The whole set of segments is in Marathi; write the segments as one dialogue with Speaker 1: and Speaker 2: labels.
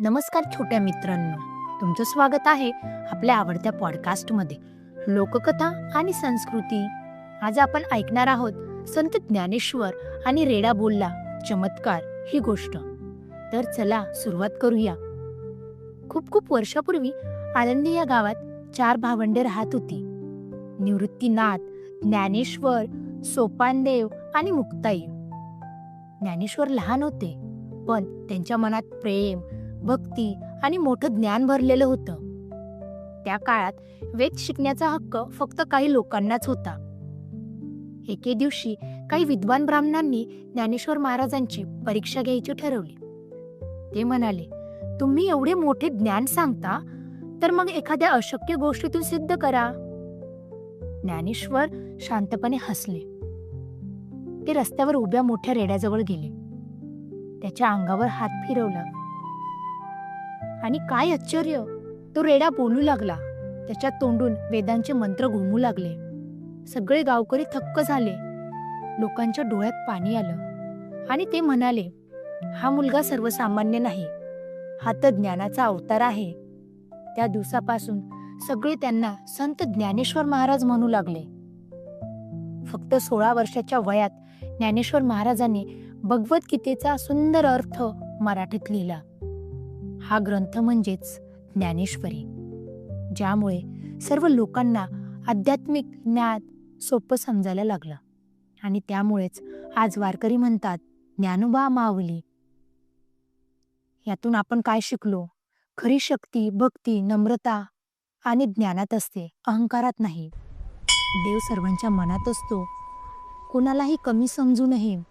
Speaker 1: नमस्कार छोट्या मित्रांनो, तुमचं स्वागत आहे आपल्या आवडत्या पॉडकास्टमध्ये लोककथा आणि संस्कृती. आज आपण ऐकणार आहोत संत ज्ञानेश्वर आणि रेडा बोलला चमत्कार ही गोष्ट. तर चला सुरुवात करूया. खूप खूप वर्षापूर्वी आळंदी या गावात 4 भावंडे राहत होती. निवृत्तीनाथ, ज्ञानेश्वर, सोपानदेव आणि मुक्ताई. ज्ञानेश्वर लहान होते, पण त्यांच्या मनात प्रेम, भक्ती आणि मोठं ज्ञान भरलेलं होतं. त्या काळात वेद शिकण्याचा हक्क फक्त काही लोकांनाच होता. एके दिवशी काही विद्वान ब्राह्मणांनी ज्ञानेश्वर महाराजांची परीक्षा घ्यायची ठरवली. ते म्हणाले, तुम्ही एवढे मोठे ज्ञान सांगता, तर मग एखाद्या अशक्य गोष्टीतून सिद्ध करा. ज्ञानेश्वर शांतपणे हसले. ते रस्त्यावर उभ्या मोठ्या रेड्याजवळ गेले. त्याच्या अंगावर हात फिरवला आणि काय आश्चर्य, तो रेडा बोलू लागला. त्याच्या तोंडून वेदांचे मंत्र घुमू लागले. सगळे गावकरी थक्क झाले. लोकांच्या डोळ्यात पाणी आलं आणि ते म्हणाले, हा मुलगा सर्वसामान्य नाही, हा तर ज्ञानाचा अवतार आहे. त्या दिवसापासून सगळे त्यांना संत ज्ञानेश्वर महाराज म्हणू लागले. फक्त 16 वर्षाच्या वयात ज्ञानेश्वर महाराजांनी भगवद्गीतेचा सुंदर अर्थ मराठीत लिहिला. हा ग्रंथ म्हणजेच ज्ञानेश्वरी, ज्यामुळे सर्व लोकांना आध्यात्मिक ज्ञान सोपं समजायला लागलं. आणि त्यामुळेच आज वारकरी म्हणतात, ज्ञानोबा माऊली. यातून आपण काय शिकलो? खरी शक्ती, भक्ती, नम्रता आणि ज्ञानात असते, अहंकारात नाही. देव सर्वांच्या मनात असतो, कोणालाही कमी समजू नये.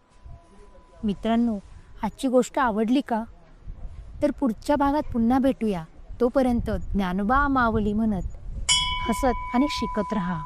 Speaker 1: मित्रांनो, आजची गोष्ट आवडली का? तर पुढच्या भागात पुन्हा भेटूया. तोपर्यंत ज्ञानोबा माऊली म्हणत हसत आणि शिकत राहा.